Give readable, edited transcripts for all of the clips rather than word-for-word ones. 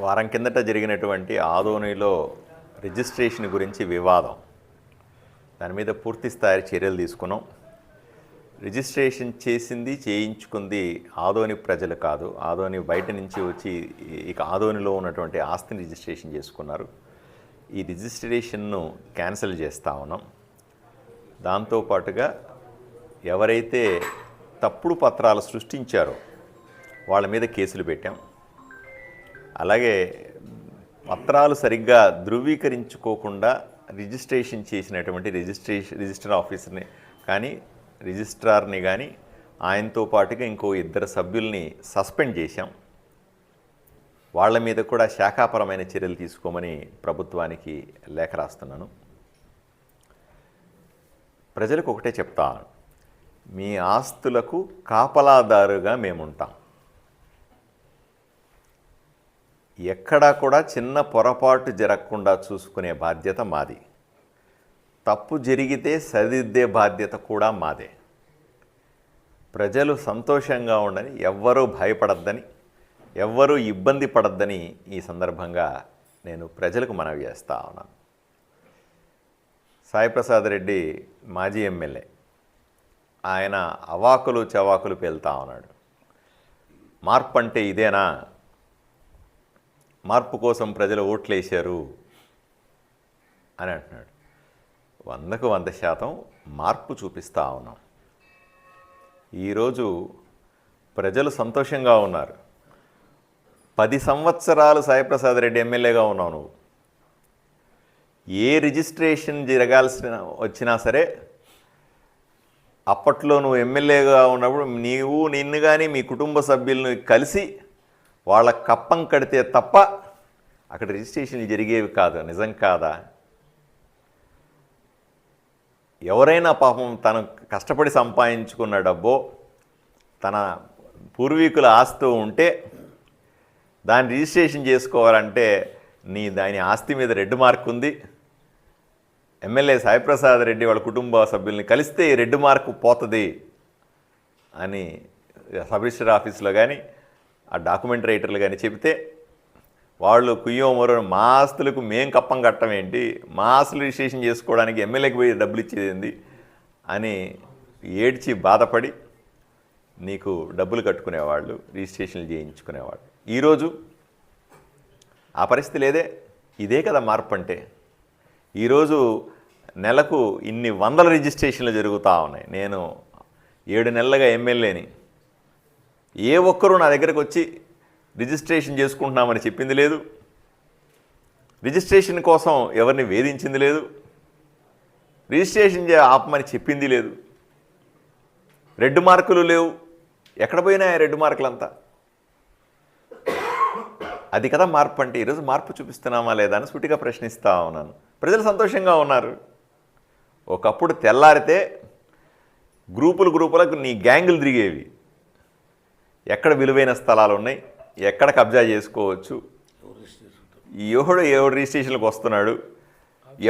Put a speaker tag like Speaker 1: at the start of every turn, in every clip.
Speaker 1: వారం కిందట జరిగినటువంటి ఆదోనిలో రిజిస్ట్రేషన్ గురించి వివాదం. దాని మీద పూర్తి స్థాయి చర్యలు తీసుకున్నాం. రిజిస్ట్రేషన్ చేయించుకుంది ఆదోని ప్రజలు కాదు. ఆదోని బయట నుంచి వచ్చి ఇక ఆదోనిలో ఉన్నటువంటి ఆస్తిని రిజిస్ట్రేషన్ చేసుకున్నారు. ఈ రిజిస్ట్రేషన్ను క్యాన్సిల్ చేస్తూ ఉన్నాం. దాంతోపాటుగా ఎవరైతే తప్పుడు పత్రాలు సృష్టించారో వాళ్ళ మీద కేసులు పెట్టాం. అలాగే పత్రాలు సరిగ్గా ధృవీకరించుకోకుండా రిజిస్ట్రేషన్ చేసినటువంటి రిజిస్టర్ ఆఫీసర్ని కానీ రిజిస్ట్రార్ని కానీ ఆయనతో పాటుగా ఇంకో 2 సభ్యుల్ని సస్పెండ్ చేశాం. వాళ్ళ మీద కూడా శాఖాపరమైన చర్యలు తీసుకోమని ప్రభుత్వానికి లేఖ రాస్తున్నాను. ప్రజలకు ఒకటే చెప్తా, మీ ఆస్తులకు కాపలాదారుగా మేముంటాం. ఎక్కడా కూడా చిన్న పొరపాటు జరగకుండా చూసుకునే బాధ్యత మాది. తప్పు జరిగితే సరిదిద్దే బాధ్యత కూడా మాదే. ప్రజలు సంతోషంగా ఉండని, ఎవ్వరూ భయపడద్దని, ఎవ్వరూ ఇబ్బంది పడద్దని ఈ సందర్భంగా నేను ప్రజలకు మనవి చేస్తా ఉన్నాను. సాయిప్రసాద్ రెడ్డి మాజీ ఎమ్మెల్యే, ఆయన అవాకులు చవాకులు పేలుతా ఉన్నాడు. మార్పు అంటే ఇదేనా? మార్పు కోసం ప్రజలు ఓట్లేశారు అని అంటున్నాడు. 100కు 100% మార్పు చూపిస్తూ ఉన్నాం. ఈరోజు ప్రజలు సంతోషంగా ఉన్నారు. 10 సంవత్సరాలు సాయిప్రసాద్ రెడ్డి ఎమ్మెల్యేగా ఉన్నావు. నువ్వు ఏ రిజిస్ట్రేషన్ వచ్చినా సరే, అప్పట్లో నువ్వు ఎమ్మెల్యేగా ఉన్నప్పుడు నిన్ను కానీ మీ కుటుంబ సభ్యులను కలిసి వాళ్ళ కప్పం కడితే తప్ప అక్కడ రిజిస్ట్రేషన్లు జరిగేవి కాదు. నిజం కాదా? ఎవరైనా పాపం తను కష్టపడి సంపాదించుకున్న డబ్బో తన పూర్వీకుల ఆస్తి ఉంటే దాన్ని రిజిస్ట్రేషన్ చేసుకోవాలంటే దాని ఆస్తి మీద రెడ్ మార్క్ ఉంది, ఎమ్మెల్యే సాయిప్రసాద్ రెడ్డి వాళ్ళ కుటుంబ సభ్యుల్ని కలిస్తే ఈ రెడ్ మార్కు పోతుంది అని సబ్ రిజిస్టర్ ఆఫీస్లో కానీ ఆ డాక్యుమెంట్ రైటర్లు కానీ చెబితే వాళ్ళు కుయ్యోమరో మా ఆస్తులకు మేం కప్పం కట్టం ఏంటి, మా ఆస్తులు రిజిస్ట్రేషన్ చేసుకోవడానికి ఎమ్మెల్యేకి పోయి డబ్బులు ఇచ్చేది అని ఏడ్చి బాధపడి నీకు డబ్బులు కట్టుకునేవాళ్ళు, రిజిస్ట్రేషన్లు చేయించుకునేవాళ్ళు. ఈరోజు ఆ పరిస్థితి లేదే. ఇదే కదా మార్పు అంటే. ఈరోజు నెలకు ఇన్ని 100 రిజిస్ట్రేషన్లు జరుగుతూ ఉన్నాయి. నేను 7 నెలలుగా ఎమ్మెల్యేని. ఏ ఒక్కరూ నా దగ్గరకు వచ్చి రిజిస్ట్రేషన్ చేసుకుంటున్నామని చెప్పింది లేదు. రిజిస్ట్రేషన్ కోసం ఎవరిని వేధించింది లేదు. రిజిస్ట్రేషన్ ఆపమని చెప్పింది లేదు. రెడ్ మార్కులు లేవు. ఎక్కడ పోయినాయి రెడ్ మార్కులంతా? అది కదా మార్పు అంటే. ఈరోజు మార్పు చూపిస్తున్నామా లేదా అని సూటిగా ప్రశ్నిస్తూ ఉన్నాను. ప్రజలు సంతోషంగా ఉన్నారు. ఒకప్పుడు తెల్లారితే గ్రూపులకు నీ గ్యాంగులు తిరిగేవి. ఎక్కడ విలువైన స్థలాలు ఉన్నాయి, ఎక్కడ కబ్జా చేసుకోవచ్చు, ఎవడు రిజిస్ట్రేషన్లకు వస్తున్నాడు,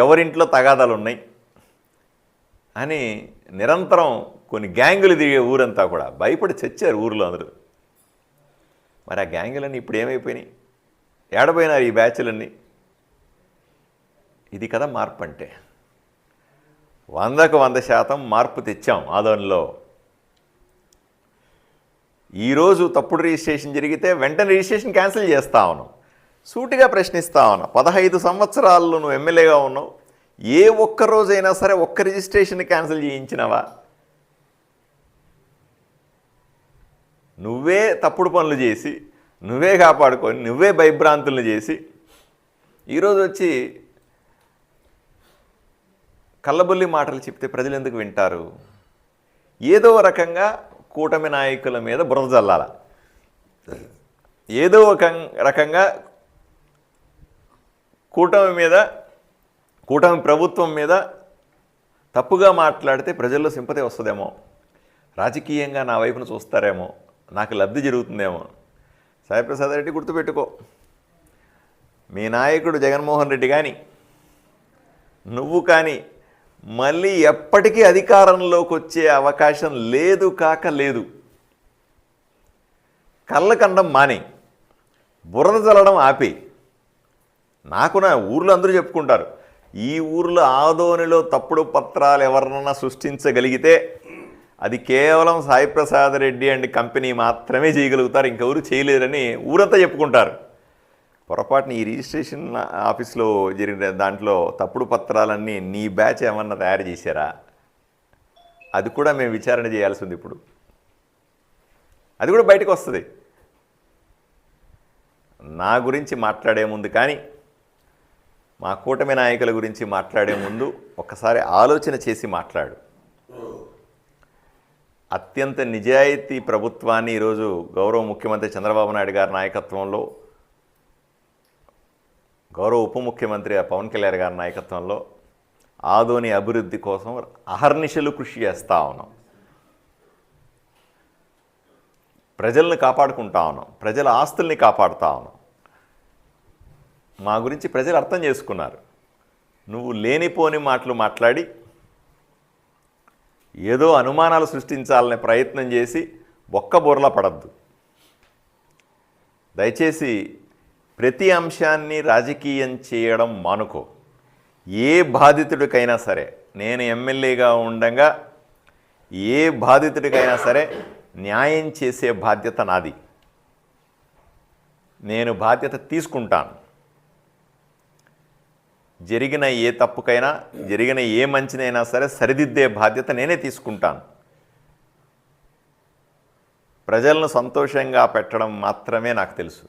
Speaker 1: ఎవరింట్లో తగాదాలు ఉన్నాయి అని నిరంతరం కొన్ని గ్యాంగులు తిరిగే ఊరంతా కూడా భయపడి చచ్చారు ఊర్లో అందరూ. మరి ఆ గ్యాంగులన్నీ ఇప్పుడు ఏమైపోయినాయి? ఏడపోయినారు ఈ బ్యాచ్లన్నీ? ఇది కదా మార్పు అంటే. 100కు 100% మార్పు తెచ్చాం ఆదోనిలో. ఈరోజు తప్పుడు రిజిస్ట్రేషన్ జరిగితే వెంటనే రిజిస్ట్రేషన్ క్యాన్సిల్ చేస్తా ఉన్నాం. సూటిగా ప్రశ్నిస్తా ఉన్నా. 15 సంవత్సరాల్లో నువ్వు ఎమ్మెల్యేగా ఉన్నావు. ఏ ఒక్క రోజైనా సరే ఒక్క రిజిస్ట్రేషన్ క్యాన్సిల్ చేయించినవా? నువ్వే తప్పుడు పనులు చేసి, నువ్వే కాపాడుకొని, నువ్వే భయభ్రాంతులను చేసి ఈరోజు వచ్చి కళ్ళబొల్లి మాటలు చెప్తే ప్రజలు ఎందుకు వింటారు? ఏదో రకంగా కూటమి నాయకుల మీద బురద జల్లాల, ఏదో ఒక రకంగా కూటమి ప్రభుత్వం మీద తప్పుగా మాట్లాడితే ప్రజల్లో సింపతి వస్తుందేమో, రాజకీయంగా నా వైపును చూస్తారేమో, నాకు లబ్ధి జరుగుతుందేమో. సాయిప్రసాద్ రెడ్డి గుర్తుపెట్టుకో, మీ నాయకుడు జగన్మోహన్ రెడ్డి కానీ నువ్వు కానీ మళ్ళీ ఎప్పటికీ అధికారంలోకి వచ్చే అవకాశం లేదు. కళ్ళకండం మాని బురద చల్లడం ఆపి. నాకు నా ఊర్లో అందరూ చెప్పుకుంటారు, ఈ ఊర్లో ఆదోనిలో తప్పుడు పత్రాలు ఎవరినన్నా సృష్టించగలిగితే అది కేవలం సాయిప్రసాద్ రెడ్డి అండ్ కంపెనీ మాత్రమే చేయగలుగుతారు, ఇంకెవరు చేయలేరని ఊరంతా చెప్పుకుంటారు. పొరపాటున ఈ రిజిస్ట్రేషన్ ఆఫీస్లో జరిగిన దాంట్లో తప్పుడు పత్రాలన్నీ నీ బ్యాచ్ ఏమన్నా తయారు చేశారా? అది కూడా మేము విచారణ చేయాల్సి ఉంది. ఇప్పుడు అది కూడా బయటకు వస్తుంది. నా గురించి మాట్లాడే ముందు కానీ మా కూటమి నాయకుల గురించి మాట్లాడే ముందు ఒక్కసారి ఆలోచన చేసి మాట్లాడు. అత్యంత నిజాయితీ ప్రభుత్వాన్ని ఈరోజు గౌరవ ముఖ్యమంత్రి చంద్రబాబు నాయుడు గారి నాయకత్వంలో, గౌరవ ఉప ముఖ్యమంత్రి పవన్ కళ్యాణ్ గారి నాయకత్వంలో ఆదోని అభివృద్ధి కోసం అహర్నిశలు కృషి చేస్తూ ఉన్నాం. ప్రజల్ని కాపాడుకుంటా ఉన్నాం, ప్రజల ఆస్తుల్ని కాపాడుతూ ఉన్నాం. మా గురించి ప్రజలు అర్థం చేసుకున్నారు. నువ్వు లేనిపోని మాటలు మాట్లాడి ఏదో అనుమానాలు సృష్టించాలనే ప్రయత్నం చేసి ఒక్క బోర్లా పడద్దు. దయచేసి ప్రతి అంశాన్ని రాజకీయం చేయడం మానుకో. ఏ బాధితుడికైనా సరే, నేను ఎమ్మెల్యేగా ఉండగా ఏ బాధితుడికైనా సరే న్యాయం చేసే బాధ్యత నాది. నేను బాధ్యత తీసుకుంటాను. జరిగిన ఏ తప్పుకైనా, జరిగిన ఏ మంచినైనా సరే సరిదిద్దే బాధ్యత నేనే తీసుకుంటాను. ప్రజలను సంతోషంగా పెట్టడం మాత్రమే నాకు తెలుసు.